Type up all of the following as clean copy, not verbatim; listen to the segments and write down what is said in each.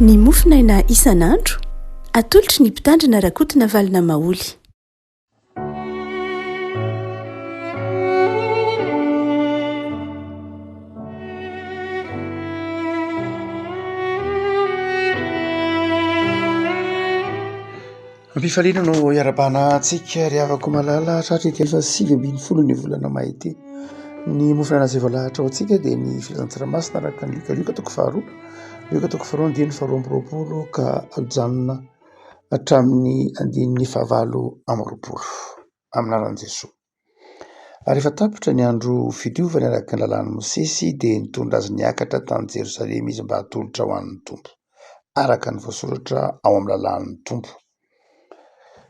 Ny mofinaina isan'andro atolotry ny mpitandrina rakotina valina maoly. Ampifaliana no iarabana antsika ry havako malala tratra ity 7 ny volana may ity. Ny mofinaina izay voalahatra ao antsika dia ny filazan-tsaramaso araka ny liokalioka toko faharoa, lioka toko faharoa andiny faharoa amby roapolo ka aljanona hatramin'ny andininy fahavalo amby roapolo aminaran'i Jesosy. Ary efa tapitra ny andro fidiovany araka ny lalàn'ny Mosesy dia nitondra azy niakatra tany Jerosalema izy mba hatolotra ho an'ny Tompo araka ny voasoratra ao amin'ny lalàn'ny Tompo.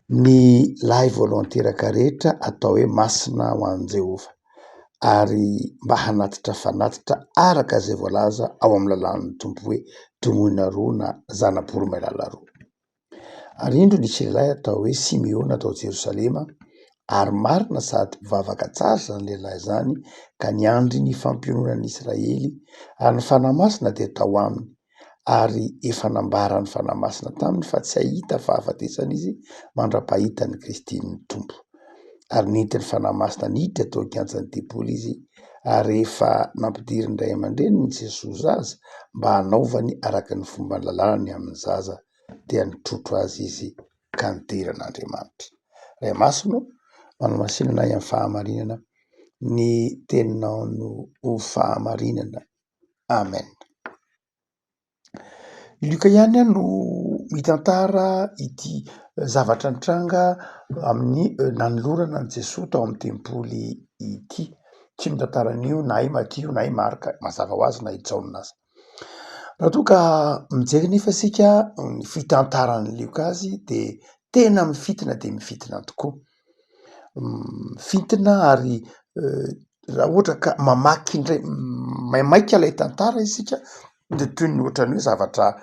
Ny lahy voalohany teraka rehetra atao hoe masina ho an'i Jehova ary mba hanatitra fanatitra araka izay voalaza ao amin'ny lalàn'ny Tompo hoe tomoina roa na zana-bory mailala roa. Ary indro nisy lehilahy atao hoe Simeona atao Jerosalema ary marina sady mpivavaka tsara izany lehilahy izany ka niandry ny fampiononan'ny Israely ary ny fanahy masina dia tao aminy ary efa nambara ny fanahy masina taminy fa tsy hahita fahafatesana izy mandra-pahita ny Kristin'ny Tompo. Ary niditra ny fanahy masina niditra tao an-kianjan'ny tempoly izy ary rehefa nampidiry ny ray aman-dreniny Jesosy zaza mba hanaovany araka ny fomba ny lalànany amin'ny zaza dia nitrotro azy izy ka nidiran'Andriamanitra. Ray masino manamasinana amin'ny fahamarinana, ny teninao no ho fahamarinana. Amen. Lioka ihany no mitantara ity zavatra nitranga amin'ny nanolorana ny Jesosy tao amin'ny tempoly ity. Tsy mitantara an'io na i Matio na i Marka, mazava ho azy na i Jaona aza. Raha toa ka mijery nefa isika ny fitantaran'ny lioka azy dia tena mifitina dia mifitina tokoa. Mifitina ary raha ohatra ka mamaky indray maimaika ilay tantara isika dia toy ny ohatran'ny hoe zavatra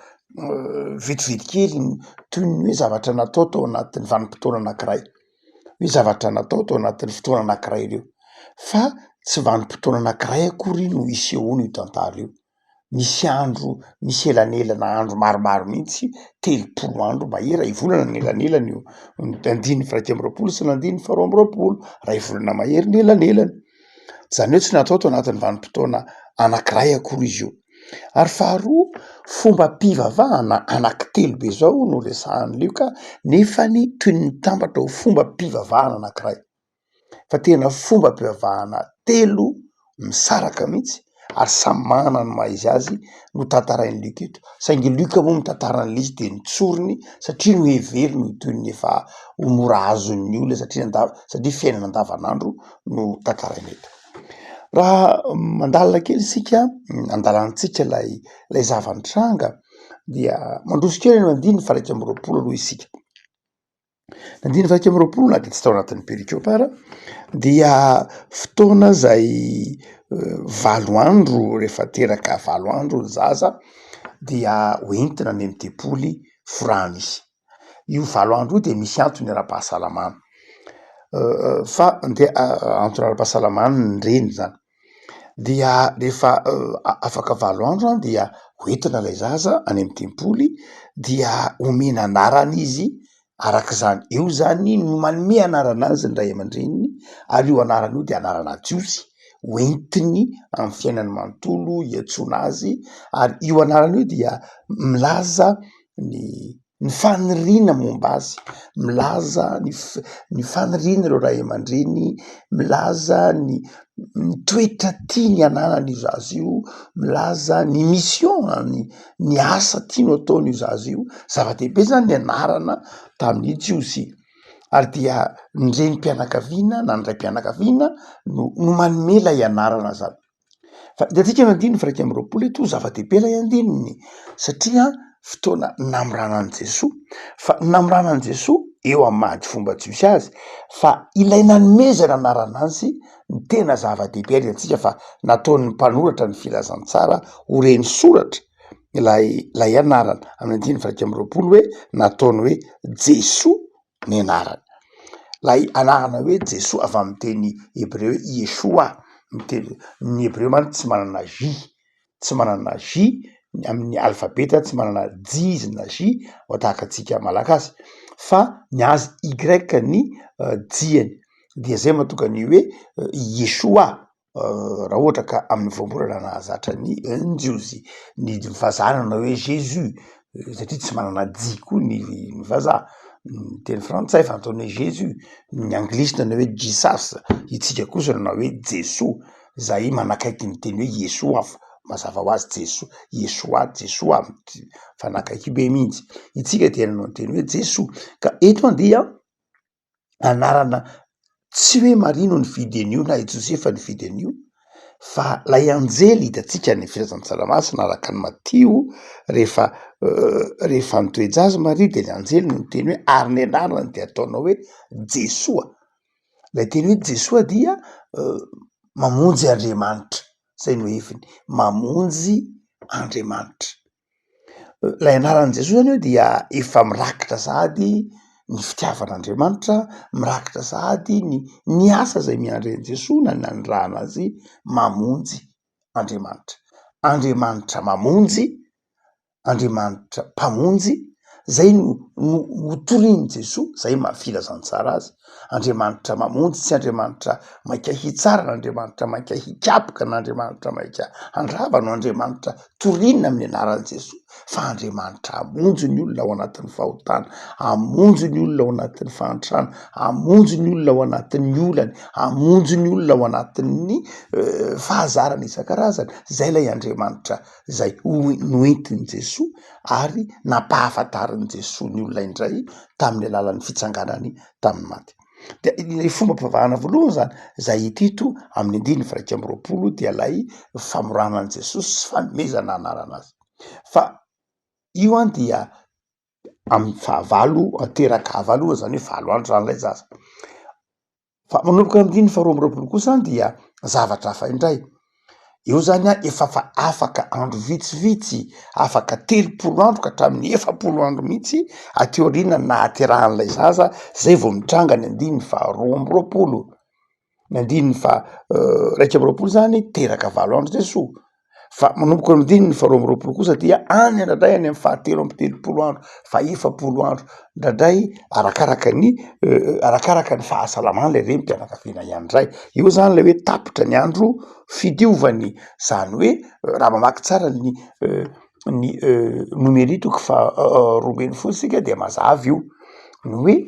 vetivety kely, toy ny hoe zavatra natao tao anatin'ny vanim-potoana anankiray, hoe zavatra natao tao anatin'ny fotoana anankiray ireo, fa tsy vanim-potoana anankiray akory no isehoana io tantara io. Misy andro, misy elanelana andro maromaro mihitsy, 30 andro mahera, ivolana ny elanelany io, andininy faha 1 sy ny andininy faharoa amby roapolo, ray volana mahery ny elanelany. Zany hoe tsy natao tao anatin'ny vanim-potoana anankiray akory izy io. Ary faharoa, fomba mpivavahana anankitelo be zao no resahan'ny lioka nefa ny toy ny tambatra ho fomba mpivavahana anankiray. Fa tena fomba mpivavahana telo misaraka mihitsy ary samy manana ny maha izy azy no tantarain'ny lioka eto. Saingy lioka moa mitantarana izy dia nitsoriny satria no heveriny toy ny efa ho mora azon'ny olona satria fiainana andavanandro no tantarainy eto. Raha mandalina kely isika, andalantsika lay zava-nitranga dia mandroso kely no andininy faha 1 amby roapolo aloha isika. Andininy faha 1 amby roapolo na dia tsy tao anatin'ny perikopy ara dia fotoana izay 7 andro, rehefa teraka 7 andro ny zaza dia hoentina any amin'ny tempoly forahana izy. Io 7 andro io dia misy antony ara-pahasalamana. Fa antony ara-pahasalamana ny reny zany. Dia rehefa afaka 7 andro dia hoentina ilay zaza any amin'ny tempoly dia omena anarana izy arak'izany. Eo zany no manome anarana azy ny ray aman-dreniny ary io anarana io dia anarana jiosy hoentiny amin'ny fiainany manontolo hiantsoana azy ary io anarana io dia milaza ny faniriana momba azy, milaza ny faniriana ireo ray aman-dreny, milaza ny toetra tiany ananany io zaza io, milaza ny mission, ny asa tiany ataony io zaza io. Zava-dehibe zany ny anarana tamin'ny jiosy. Ary dia ny renim-pianakaviana na ny raim-pianakaviana no manome ilay anarana zany. Fa hitantsika ny andininy faha 1 amby roapolo eto zava-dehibe ilay andininy satria fotoana namoranan'i Jesosy. Fa namoranan'i Jesosy eo amin'ny mahady fomba jiosy azy, fa ilay nanomezana anarana azy ny tena zava-dehibe ary antsika fa nataon'ny mpanoratra ny filazantsara ho reny soratra ilay anarana amin'ny andininy faha 1 amby roapolo hoe nataony hoe Jesosy ny anarana. Lay anarana hoe Jesosy avy amin'ny teny hebreo hoe Yeshua. Ny hebreo mantsy tsy manana J, amin'ny alfabeta tsy manana J izy na J ho tahaka atsika malagasy fa miazy Y ny J-any dia zay mahatonga ny hoe Yeshua raha ohatra ka amin'ny voambolana nahazatra ny Ndiozy ny vazana na hoe Jésus satria tsy manana J koa ny vazaha ny teny frantsay fantony hoe Jésus ny anglisina na hoe Jesus itsika kosa na hoe Jesoa zay manakaiky ny teny hoe Yeshua mazava ho azy Jesoa fanakaiky be mihitsy itsika dia nanao ny teny hoe Jesoa ka eto dia anarana tsy hoe Marino ny vidy an'io na i Josefa ny vidy an'io fa lay anjely hitatsika ny filazan-tsaramaso araka ny Matio rehefa nitoeja azy Maria de ny anjely no teny hoe ary ny anarany de ataonao hoe Jesoa. Lay teny hoe Jesoa dia mamonjy Andriamanitra zay no heviny mamonjy Andriamanitra. Lay anaran'i Jesoa zany io dia efa mirakitra sahady ny fitiavan'Andriamanitra, mirakitra sahady ny asa zay miandry an'i Jesoa na ny andrahana azy mamonjy Andriamanitra. Andriamanitra mamonjy, Andriamanitra mpamonjy, zay no torian'i Jesoa, zay maha-filazantsara azy. Andriamanitra mamonjy, tsy Andriamanitra maika hitsara, n'Andriamanitra maika hikapoka, n'Andriamanitra maika handrava, no Andriamanitra toriana amin'ny anaran'i Jesoa, fa Andriamanitra hamonjy ny olona ao anatin'ny fahotana, hamonjy ny olona ao anatin'ny fahantrana, hamonjy ny olona ao anatin'ny olany, hamonjy ny olona ao anatin'ny fahazarana isan-karazany. Zay lay Andriamanitra zay noentin'i Jesoa ary nampahafantarin'i Jesoa ny olona indray tamin'ny alalan'ny fitsanganany tamin'ny maty. De ny fomba mpavahana voalohany zany zay hitito amin'ny 1:20 dia lay famoranan'i Jesosy sy fanomezana anarana azy. Fa io an dia amin'ny fahavalo teraka valo zany hoe 7 andro zany lay zaza. Fa manomboka amin'ny 1:20 kosa dia zavatra hafa indray. Io zany efa afaka andro vitsivitsy, afaka 30 andro ka hatramin'ny 40 andro mihitsy aty aoriana nahaterahan'ilay zaza zay vao mitranga ny 1:20. Ny 1:20 zany teraka 7 andro Jesoa. Fa manomboka amin'ny 1:20 kosa dia any andradray any amin'ny 7 andro, fa 40 andro ndradray arakaraka ny fahasalamany le renim-pianakaviana iandray. Io zany le hoe tapitra ny andro fidiovany, zany hoe raha mamaky tsara ny numeritoko fa 12 sika de mazava io ny hoe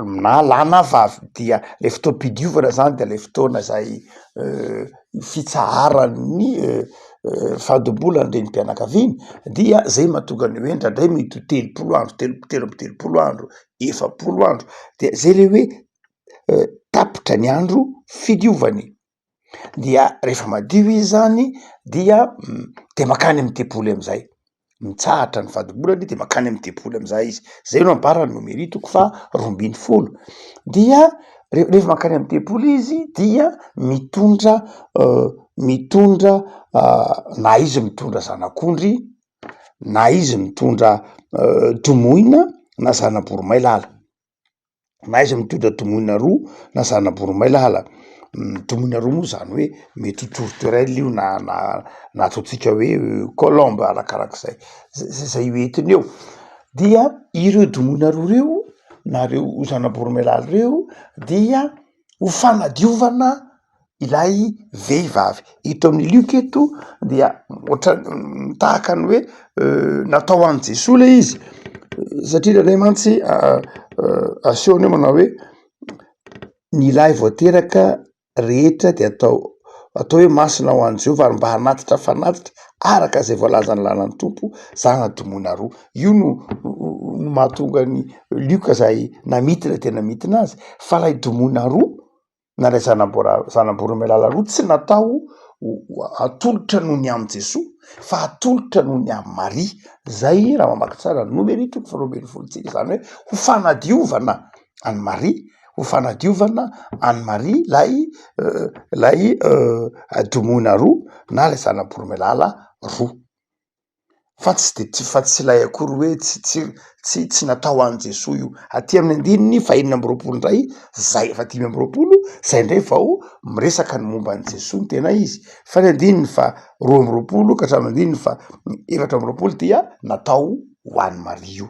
na lahy na vavy dia le fotoam-pidiovana zany de le fotoana zay fitsaharan'ny fahadobolany renim-pianakaviana dia zay mahatonga ny hoe ndradray mety 30 andro, 30 andro, 40 andro de zay le hoe tapitra ny andro fidiovany. Dia rehefa madio izy zany dia makany amin'ny tepolo am'izay, mitsahatra ny fahadobolany de makany amin'ny tepolo am'izay izy. Zay no ambarany numeritoko fa 12. Dia rehefa makany amin'ny tepolo izy dia mitondra na izy mitondra zanak'ondry, na izy mitondra tomoina na zanaboromailala, na izy mitondra tomoina roa na zanaboromailala. Tomoina roa moa zany hoe mety tourterelle io na ataotsika hoe colombe arakarak'izay zay hoentiny eo. Dia ireo tomoina roa reo na reo zanaboromailala reo dia ho fanadiovana ilay vehivavy. Ito amin'ny lioka eto dia ohatra tahaka ny hoe natao an'i Jesoa le izy satria ray mantsy asehony manao hoe ny lahy voateraka rehetra de atao hoe masina ho an'i Jehovah ary mba hanatitra fanatitra araka zay voalazany lalany tompo zana tomoina roa. Io no mahatonga ny lioka zay namitina tena mitina azy fa lay tomoina roa na lay zanaboromailala roa tsy natao atolotra noho ny am' Jesoa fa atolotra noho ny am' Maria. Zay raha mamaky tsara numeritoko fa 12 zany hoe ho fanadiovana any Maria, ho fanadiovana any Maria lay tomoina roa na lay zanaboromailala roa. fa tsy lay akory hoe tsy natao an' Jesoa io. Aty amin'ny andininy fa 5 ndray zay fa 5 zay ndray vao miresaka ny momba an' Jesoa ny tena izy, fa ny andininy fa 12 ka hatramin'ny andininy fa 4 dia natao ho an'ny Maria io.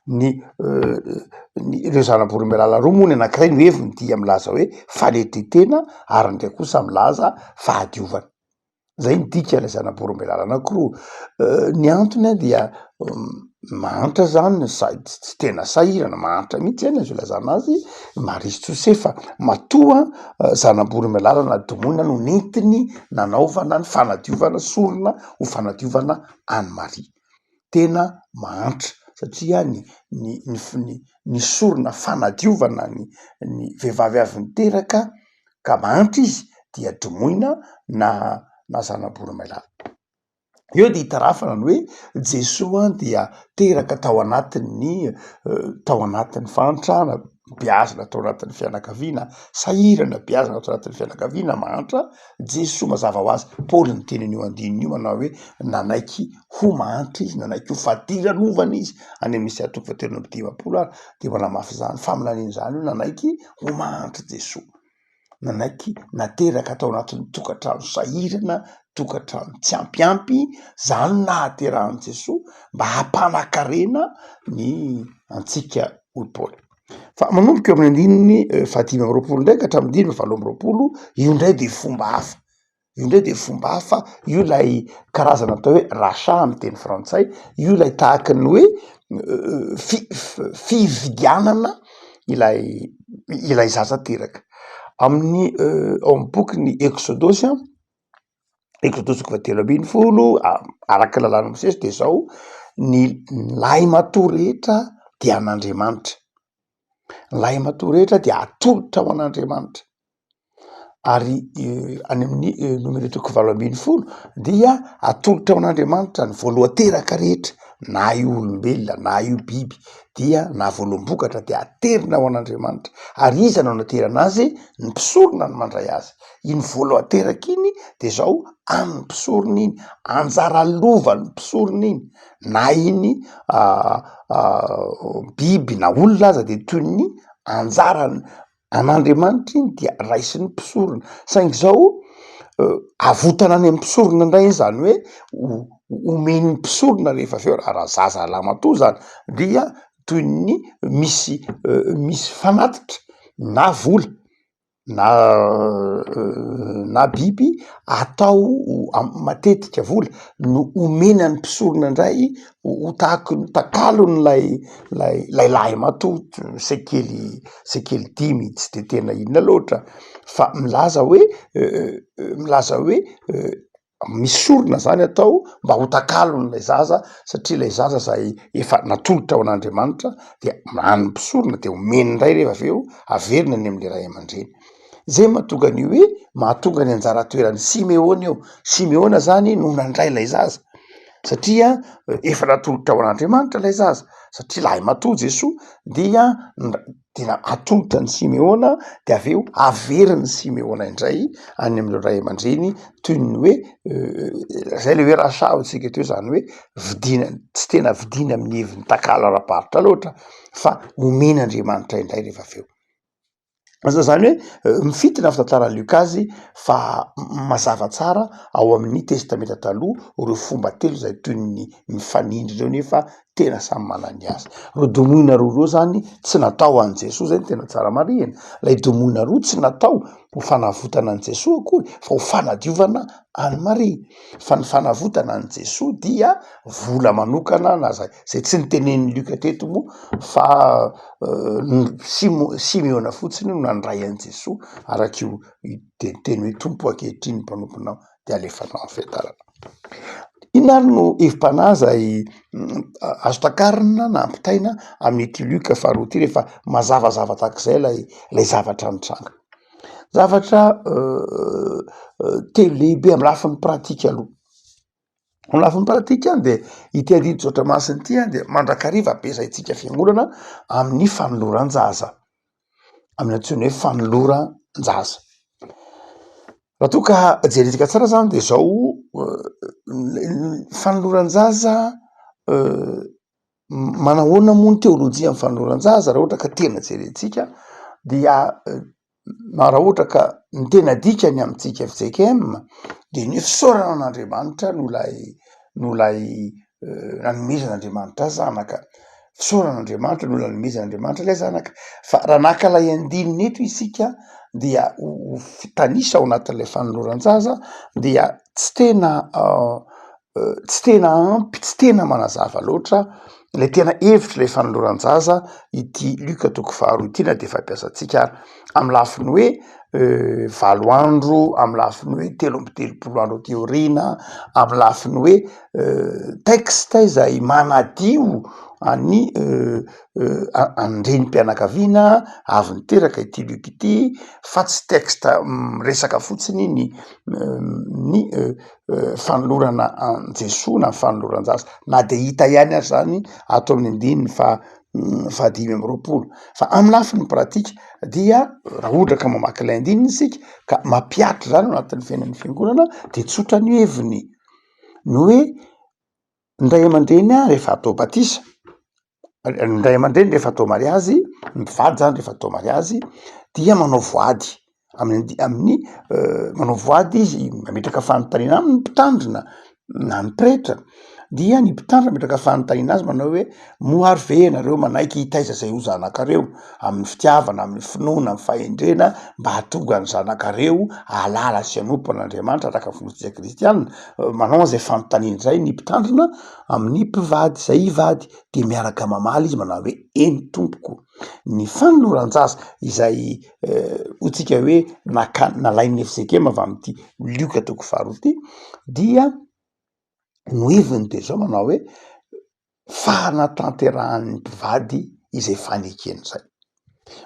Ireo zanabory mialala roa moa ny anankiray ny heviny dia milaza hoe fanetretena ary ndray kosa milaza fahadiovana. Zay ny dika ilay zanabory mialala anankiroa. Ny antony dia manitra zany tsy tena sahirana, manitra mihitsy zany azo ilazana azy Maria sy Josefa matoa zanabory mialala na domoina no nentiny nanaovana ny fanadiovana sorona ho fanadiovana any Maria. Tena manitra satria ny sorona fanadiovana ny vehivavy avy niteraka ka manitra izy dia domoina na zanabory mialala. Eo dia hitarafana ny hoe Jesoa dia teraka tao anatin'ny fanitrana, beazina tao anatin'ny fianakaviana, sahirana beazina tao anatin'ny fianakaviana, manitra Jesoa mazava ho azy. Paoly ny teniny io andininy io manao hoe nanaiky ho manitra izy, nanaiky ho fadiranovana izy any amin'ny misy atoko 7:10 dia manamafy zany faminaniany zany hoe nanaiky ho manitra Jesoa, nanaiky nateraka tao anatin'ny tokatrano sahirana, tokatrano tsy ampiampy, zany nahaterahan' Jesoa mba hampanakarena ny antsika hoy Paoly. Fa manomboka eo amin'ny andininy fa 5 ndray ka hatramin'ny andininy fa 7 io ndray de fomba hafa. Io ndray de fomba hafa, io lay karazana atao hoe rachat amin'ny teny frantsay, io lay tahaka ny hoe fividianana ilay zaza teraka. Amin'ny ao amin'ny bokyny Exodosy 20:10 araka lalàna Mosesy de zao ny lahy matoa rehetra dia an'Andriamanitra. Lahy matoa rehetra dia atolotra ho an'Andriamanitra. Ary any amin'ny Nomeritoko 20:10 dia atolotra ho an'Andriamanitra ny voalohan-teraka rehetra, na io olombelona na io biby dia na voaloam-bokatra dia aterina ho an'Andriamanitra. Ary iza no naterana azy? Ny mpisorona ny mandray azy. Iny voalohan-teraka iny de zao amin'ny mpisorona iny, anjara lovan'ny mpisorona iny, na iny biby na olona aza de toy ny anjarany an'Andriamanitra iny dia raisin'ny mpisorona. Saingy zao avotana any amin'ny mpisorona indray zany hoe omen'ny mpisorona rehefa aveo raha zaza lamatoa zany dia toy ny misy fanatitra na vola na biby atao matetika vola no omenan'ny mpisorona indray ho tahaky ny takalony lay lahy matoa. Sekely 10 tsy de tena inona loatra fa milaza hoe misorona zany atao mba ho takalon'lay zaza satria lay zaza zay efa natolotra ho an'Andriamanitra dia any mpisorona de omeny indray rehefa aveo averina ny amin'le ray aman-dreny. Zay mahatonga ny hoe mahatonga ny anjara toeran'ny Simeona eo. Simeona zany no nandray lay zaza satria efa natolotra ho an'Andriamanitra lay zaza satria lahy matoa Jesoa dia atolotra ny Simeona de aveo averin'ny Simeona indray any amin'le ray aman-dreny toy ny hoe zay le hoe rachat hotsika teo zany hoe vidina, tsy tena vidina amin'ny hevin'ny takala ara-paritra loatra fa omen'Andriamanitra indray rehefa aveo. Zany hoe mifitina avy tantaran'ny Lukazy fa mazava tsara ao amin'ny testamenta taloha reo fomba telo zay toy ny mifanindry reo nefa tena samy manany azy. Reo domoina roa zany tsy natao an' Jesoa, zay ny tena tsara marihina. Lay domoina roa tsy natao ho fanavotana an' Jesoa akory fa ho fanadiovana any Maria. Fa ny fanavotana an' Jesoa dia vola manokana na zay tsy nitenen'ny Luka teto moa fa Simeona fotsiny no nandray an' Jesoa arak'io teny hoe tompo ankehitriny mpanomponao de alefanao amin'ny fiadarana. Inona ary no hevim-panahy zay azo takarina na ampitaina amin'ity Luka 2 ity rehefa mazavazava tahak'izay lay zavatra nitranga. Zavatra telo lehibe amin'ny lafin'ny pratika aloha. Amin'ny lafin'ny pratika any de ity andiny tsotra masiny ity de mandrakariva bezaitsika fiangonana amin'ny fanoloran-jaza, amin'ny antsoina hoe fanoloran-jaza. Raha toa ka jeretsika tsara zany de zao fanoloran-jaza manahoana moa ny teolojia amin'ny fanoloran-jaza raha ohatra ka tena jerentsika dia raha ohatra ka ny tena dikany amintsika FJKM de ny hoe fisaorana an'Andriamanitra no lay nanomezan'Andriamanitra zanaka, fisaoran'Andriamanitra no nanomezan'Andriamanitra lay zanaka. Fa raha naka lay andininy eto isika dia ho fitanisa ao anatin'ilay fanoloran-jaza dia tsy tena ampy, tsy tena manazava loatra le tena hevitra le fanoloran-jaza ity Luka 4 ity na de fampiasantsika ary amin'ny lafiny hoe 7 andro, amin'ny lafiny hoe 13 andro aty aoriana, amin'ny lafiny hoe texte izay manadio any andrenim-pianakaviana avy niteraka ity Luka ity, fa tsy texte resaka fotsiny ny fanolorana an Jesoa na fanoloran-jaza na de hita ihany ary zany ato amin'ny andininy fa 5:20 fa amin'ny lafiny pratika dia raha ohatra ka mamaky lay andininy isika ka mampiatra zany ao anatin'ny fiainan'ny fiangonana de tsotra ny heviny no hoe ndray aman-dreny rehefa atao batisa, ndray aman-dreny rehefa atao mariazy, ny mpivady zany rehefa atao mariazy dia manao voady amin'ny manao voady izy mametraka fanontaniana aminy mpitandrina na ny pretra dia ny mpitandrina mametraka fanontaniana azy manao hoe mohary ve ianareo manaiky hitaiza zay ho zanakareo amin'ny fitiavana, amin'ny finoana, amin'ny fahendrena mba hahatonga ny zanakareo alala sy hanompo an'Andriamanitra araka filosofia kristianina. Manao an'izay fanontaniana zay ny mpitandrina amin'ny mpivady zay hivady de miaraka mamaly izy manao hoe eny tompoko. Ny fanoloran-jaza izay hotsika hoe nalain'ny FJKM avy amin'ity Luka 4 ity dia no heviny de zao manao hoe fanatanterahany mpivady izay fanekeny zay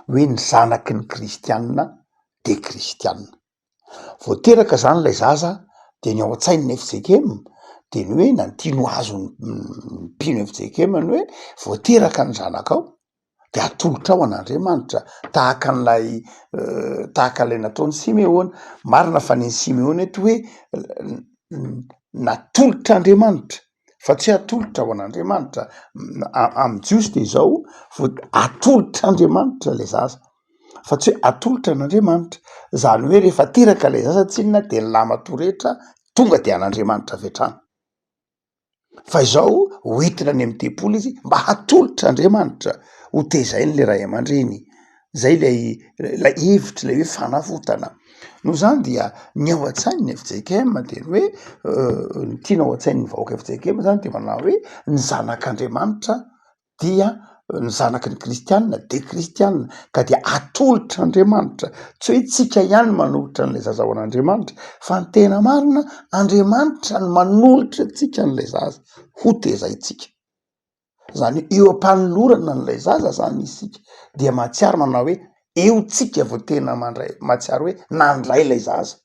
hoe ny zanaky ny kristianina de kristianina vo teraka zany lay zaza de ny ao an-tsain'ny FJKM de ny hoe na ny tiano azo ny mpino FJKM ny hoe vo teraka ny zanaka ao de atolotra ao an'Andriamanitra tahaka an'ilay nataony Simeona. Marina fa ny Simeona eto hoe natolotra Andriamanitra fa tsy atolotra ao an'Andriamanitra amin'ny jiosy de zao vo atolotra Andriamanitra le zaza fa tsy hoe atolotra an'Andriamanitra, zany hoe rehefa teraka le zaza tsy inona de ny lamatoa rehetra tonga de an'Andriamanitra avy hatrany. Fa izao hoentina any amin'ny tempoly izy mba hatolotra Andriamanitra ho tezainy le ray aman-dreny, zay lay hevitra lay hoe fanavotana. No zany dia ny ao an-tsain'ny FJKM de ny hoe ny tiana ao an-tsain'ny vahoaka FJKM zany de manao hoe ny zanak'Andriamanitra dia ny zanaky ny kristianina de kristianina ka dia atolotra Andriamanitra, tsy hoe tsika ihany manolotra an'lay zaza ho an'Andriamanitra fa ny tena marina Andriamanitra ny manolotra tsika an'lay zaza ho tezaitsika. Zany eo ampanolorana an'lay zaza zany isika dia mahatsiaro manao hoe eo tsika vo tena mandray mahatsiaro hoe nandray lay zaza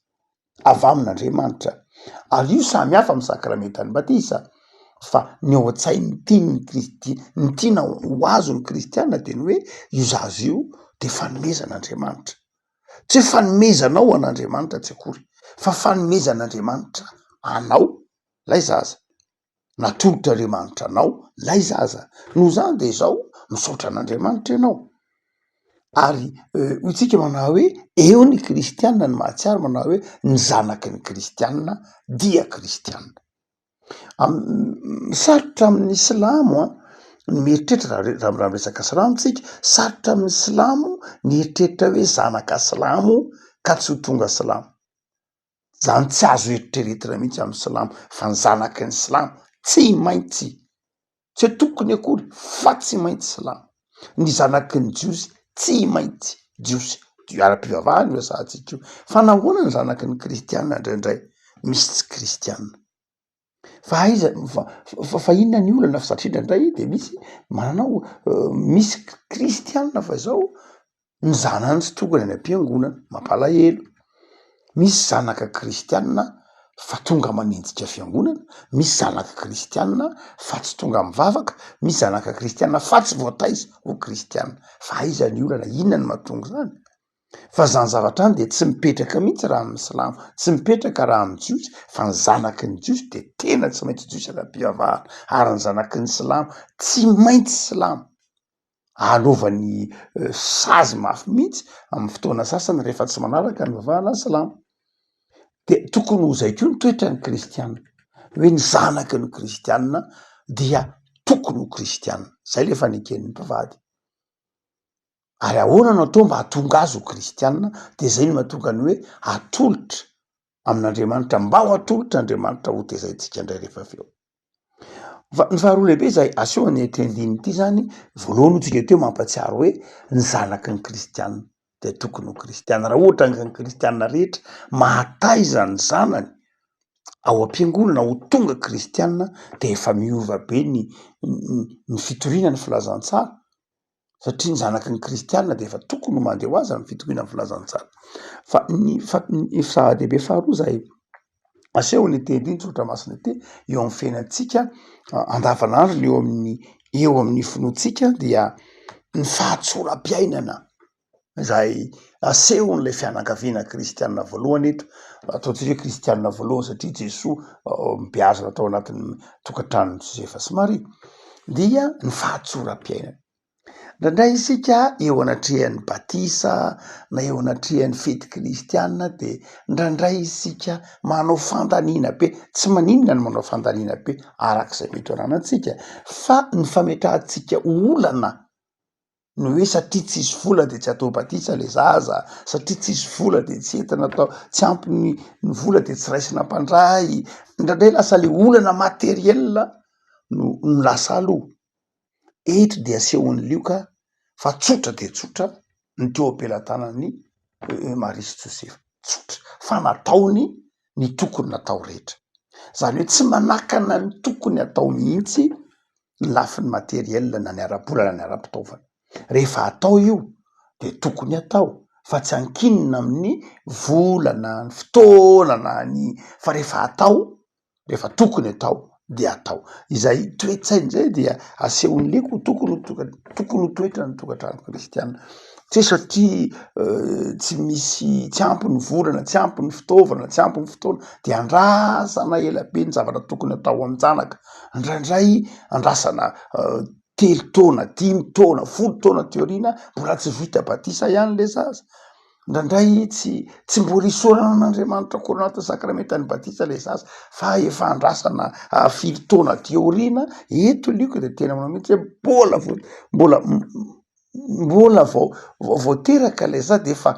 avy amin'Andriamanitra. Ary io samy hafa amin'ny sakramentan'ny batisa fa ny ao an-tsain'ny ny tiana ho azo ny kristianina de ny hoe io zaza io de fanomezan'Andriamanitra, tsy hoe fanomezanao an'Andriamanitra tsy akory fa fanomezan'Andriamanitra anao lay zaza, natolotra Andriamanitra anao lay zaza. No zany de zao misaotra an'Andriamanitra ianao ary hotsika manao hoe eo ny kristianina ny mahatsiaro manao hoe ny zanaky ny kristianina dia kristianina. Sarotra amin'ny silamo ny mieritreritra raha resaka silamo tsika, sarotra amin'ny silamo ny eritreritra hoe zanaka silamo ka tsy ho tonga silamo, zany tsy azo eritreretina mihitsy amin'ny silamo fa ny zanaky ny silamo tsy maintsy, tsy hoe tokony akory fa tsy maintsy silamo. Ny zanaky ny jiosy tsy maintsy jiosy, ara-pivavahany io sahatsika io. Fa nahoana ny zanaky ny kristianina indraindray misy tsy kristianina? Fa aiza fa inona ny olana fa satria indraindray de misy manao misy kristianina fa zao ny zanany tsy tonga any am-piangonana, mampalahelo. Misy zanaka kristianina fa tonga manenjika fiangonana, misy zanaka kristianina fa tsy tonga mivavaka, misy zanaka kristianina fa tsy voataiza ho kristianina. Fa aiza ny olana, inona ny mahatonga zany? fa zany zavatra any de tsy mipetraka mihitsy raha amin'ny silamo, tsy mipetraka raha amin'ny jiosy fa ny zanaky ny jiosy de tena tsy maintsy jiosy ara-pivavahana ary ny zanaky ny silamo tsy maintsy silamo anaovany sazy mafy mihitsy amin'ny fotoana sasany rehefa tsy manaraka ny vavahana silamo de tokony ho zay ko ny toetra ny kristianina hoe ny zanaky ny kristianina dia tokony ho kristianina zay le faneken'ny mpivady ary ahoana no atao mba hatonga azy ho kristianina de zay no mahatonga ny hoe atolotra amin'Andriamanitra mba ho atolotra Andriamanitra ho tezaintsika indray rehefa aveo ny faharoa lehibe zay aseho ny tendiny ity zany voalohany hotsika teo mampatsiaro hoe ny zanaky ny kristianina de tokony ho kristianina raha ohatra ny kristianina rehetra mahataiza ny zanany ao am-piangonana ho tonga kristianina de efa miova be ny fitoriana ny filazantsara satria ny zanaky ny kristianina de efa tokony ho mandeha ho azy ny fitoriana ny filazantsara fa ny zava-dehibe faharoa zay aseho ny tendiny tsotra masina ity eo amin'ny fiainantsika andavanandro eo amin'ny finoantsika dia ny fahatsoram-piainana zay aseho n'lay fianakaviana kristianina voalohany eto ataontsika hoe kristianina voalohany satria Jesoa mibeazina tao anatin'ny tokantrano Josefa sy Maria dia ny fahatsoram-piainana ndraindray isika eo anatrehan'ny batisa na eo anatrehan'ny fety kristianina de ndraindray isika manao fandaniana be tsy maninona ny manao fandaniana be arak'izay mety ananantsika fa ny fametrahantsika olana no hoe satria tsisy vola de tsy atao batisa le zaza satria tsisy vola de tsy entana atao tsy ampy ny vola de tsy raisina mpandray ndraindray lasa le olana materiela no lasa aloha eto de asehon'ny lioka fa tsotra de tsotra ny teo ampelantanan'ny Maria sy Josefa tsotra fa nataony ny tokony natao rehetra zany hoe tsy manakana ny tokony atao mihitsy ny lafin'ny materiela na ny ara-bola na ny ara-pitaovana rehefa atao io de tokony atao fa tsy ankinina amin'ny volana ny fotoana ny fa rehefa atao rehefa tokony atao de atao izay toetsainy zay dia asehon'ny lioko tokony ho toetra ny tokantrano kristianina tsy satria tsy misy tsy ampy ny volana tsy ampy ny fitaovana tsy ampy ny fotoana de andrasana ela be ny zavatra tokony atao amin'ny janaka ndraindray andrasana 3 taona 5 taona 10 taona teoriana mbola tsy vita batisa ihany le zaza ndraindray tsy mbola isorana an'Andriamanitra koa anaty sakramentany batisa le zaza fa efa andrasana 5 taona teoriana eto lioko de tena manao mihitsy hoe mbola voateraka le zaza de efa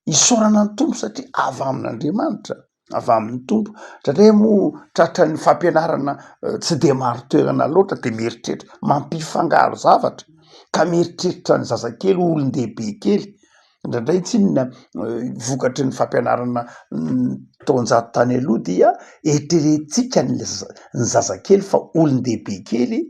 isorana ny tompo satria avy amin'Andriamanitra avy amin'ny tompo ndraindray moa tratra ny fampianarana tsy de maro toerana loatra de mieritreritra mampifangaro zavatra ka mieritreritra ny zazakely olon-dehibe kely ndraindray tsinona vokatry ny fampianarana taonjato tany aloha dia eritreretintsika ny zazakely fa olon-dehibe kely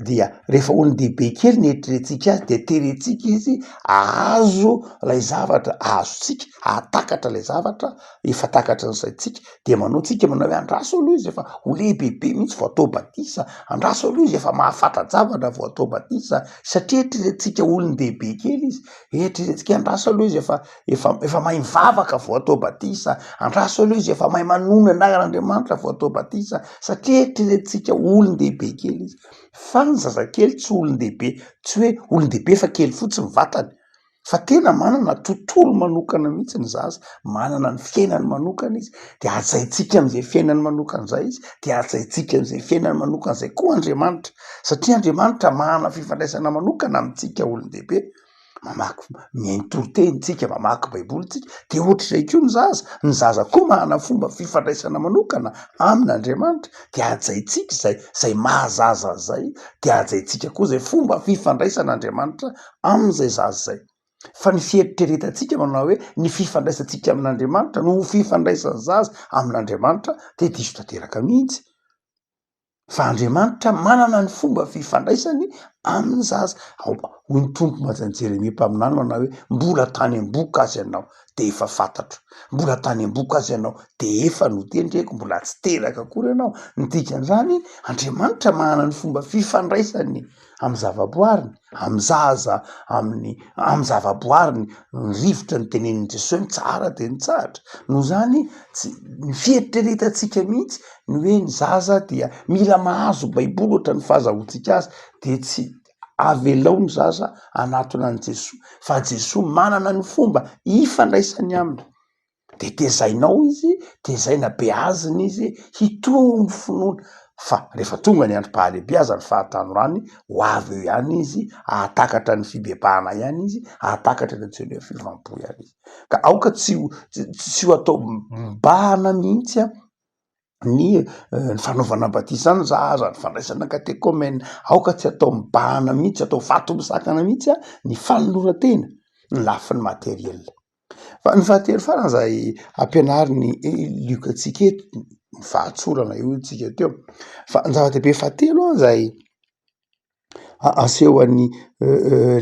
dia rehefa olon-dehibe kely ny eritreretintsika azy de terentsika izy azo lay zavatra azotsika atakatra lay zavatra efa takatra n'izay tsika de manao tsika manao hoe andraso aloha izy efa ho lehibebe mihitsy vo atao batisa andraso aloha izy efa mahafanta-javatra vo atao batisa satria eritreretintsika olon-dehibe kely izy eritreretintsika andraso aloha izy efa mahay mivavaka vo atao batisa andraso aloha izy efa mahay manona anaran'Andriamanitra vo atao batisa satria eritreretintsika olon-dehibe kely izy fa ny zazakely tsy olon-dehibe tsy hoe olon-dehibe fa kely fotsiny vatany fa tena manana tontolo manokana mihitsy ny zaza manana ny fiainany manokana izy de ajaitsika am'izay fiainany manokana zay izy de ajaitsika am'izay fiainany manokana zay koa Andriamanitra satria Andriamanitra manana fifandraisana manokana amintsika olon-dehibe mamaky mihaino toritentsika mamaky baiboly tsika de ohatr'izay ko ny zaza koa manana fomba fifandraisana manokana amin'Andriamanitra de ajaitsika zay mahazaza zay de ajaitsika koa zay fomba fifandraisan'Andriamanitra am'izay zaza zay fa ny fieritreretantsika manao hoe ny fifandraisantsika amin'Andriamanitra no fifandraisan'ny zaza amin'Andriamanitra de diso tanteraka mihitsy fa Andriamanitra manana ny fomba fifandraisany amin'ny zaza. Hoy ny tompo mazany Jeremia mpaminany manao hoe mbola tany am-boka azy ianao de efa fantatro, mbola tany am-boka azy ianao de efa notendreko, mbola tsy teraka akory ianao. Ny dikan'izany Andriamanitra manana ny fomba fifandraisany amin'ny zavaboariny, amin'ny zaza, amin'ny zavaboariny. Ny rivotra ny teneniny Jesosy hoe tsara de ny tsara. No zany ny fieritreretantsika mihitsy ny hoe ny zaza dia mila mahazo baiboly ohatra ny fahazahoantsika azy, de tsy avelao ny zaza anatona any Jesosy, fa Jesosy manana ny fomba ifandraisany aminy. De tezainao izy, tezaina beaziny izy hitombo finoana. Fa rehefa tonga ny androm-pahalehibeazany fahatanorany, ho avy eo ihany izy, ahatakatra ny fibebahana ihany izy, ahatakatra ny antsoina hoe fivampo ihany izy. Ka aoka tsy ho atao mibahana mihitsy ny fanaovana batisa ny zaza, ny fandraisana katekômena. Aoka tsy atao mibahana mihitsy, atao vato misakana mihitsy ny fanoloran-tena, ny lafiny materiel. Fa ny fahatelo farany zay ampianary ny liokantsika eto, ny fahatsorana io tsika teo. Fa ny zava-dehibe fahatelo zay aseho an'ny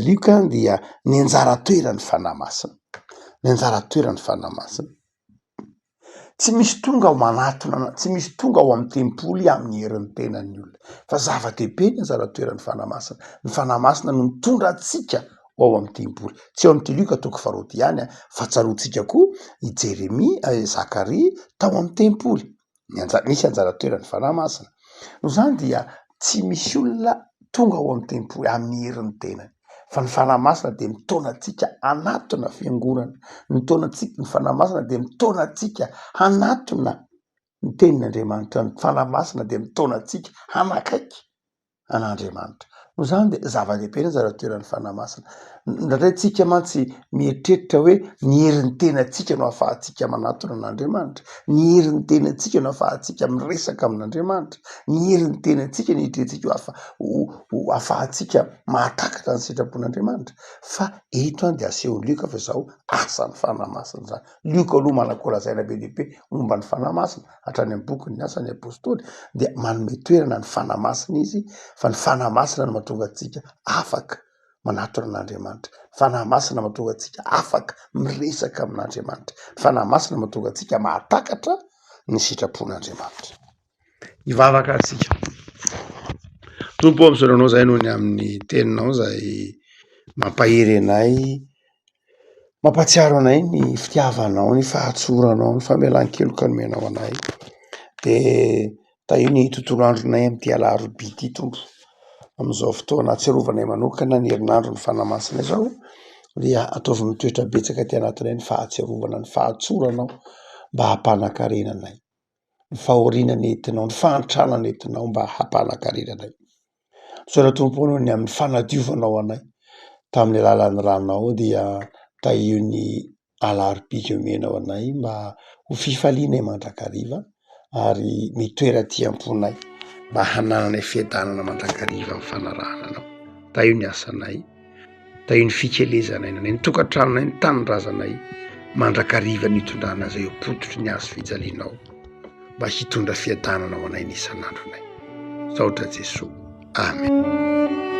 lioka dia ny anjara toeran'ny fanahy masina. Ny anjara toeran'ny fanahy masina. Tsy misy tonga ao manatona, tsy misy tonga ao amin'ny tempoly amin'ny herin'ny tenan'ny olona. Fa zava-dehibe ny anjara toeran'ny fanahy masina. Ny fanahy masina no mitondra antsika ao amin'ny tempoly. Tsy ao amin'ny lioka toko faharoa ihany, fa tsaroantsika koa i Jeremia, Zakaria tao amin'ny tempoly. Misy anjara toeran'ny fanahy masina. No zany dia tsy misy olona tonga ao amin'ny tempoly amin'ny herin'ny tenany. Fa ny fanahy masina de mitona antsika anatona fiangonana. Ny fanahy masina de mitona antsika anatona ny tenin'Andriamanitra. Ny fanahy masina de mitona antsika hanakaiky an'Andriamanitra. No zany de zava-dehibe ny anjara toeran'ny fanahy masina. Ndraindray tsika mantsy mieritreritra hoe ny herin'ny tenantsika no ahafahantsika manatona an'Andriamanitra. Ny herin'ny tenantsika no ahafahantsika miresaka amin'Andriamanitra. Ny herin'ny tenantsika ny hitrentsika ho ahafahantsika mahatakatra ny sitrapon'Andriamanitra. Fa eto any de asehon'ny lioka fa zao asan'ny fanahy masina zany. Lioka aloha manako lazaina be dehibe momba ny fanahy masina hatrany amin'ny boky ny Asan'ny Apôstôly, dia manome toerana ny fanahy masina izy, fa ny fanahy masina no mahatonga antsika afaka manatona an'Andriamanitra. Fanahy masina mahatonga antsika afaka miresaka amin'Andriamanitra. Fanahy masina mahatonga antsika mahatakatra ny sitrapon'Andriamanitra. Ivavaka antsika. Tompo amin'izao zay noho ny amin'ny teninao zay mampahery anay, mampatsiaro anay ny fitiavanao, ny fahatsoranao, ny famelan-keloka nomenao anay. De io ny tontolo andronay amin'ity alarobia ity tompo. Amin'izao fotoana atsiarovanay manokana ny herinandro ny fanahy masina izao, dia ataovy mitoetra betsaka ty anatinay ny fahatsiarovana, ny fahatsoranao mba hampanakarena anay. Ny fahoriana nentinao, ny fahantrana nentinao mba hampanakarena anay. Soara tompo noho ny amin'ny fanadiovanao anay tamin'ny alalan'ny ranonao, dia io ny alarobia omenao anay mba ho fifalianay mandrakariva, ary mitoera tiam-ponay mba hanananay fiadanana mandrakariva amin'ny fanarahana anao. Io ny asanay, io ny fikelezanay nanay, ny tokantranonay, ny tanindrazanay mandrakariva ny hitondrana zay apototry ny azo fijalinao mba hitondra fiadanana ao anay ny isan'andronay. Saotra Jesosy. Amen.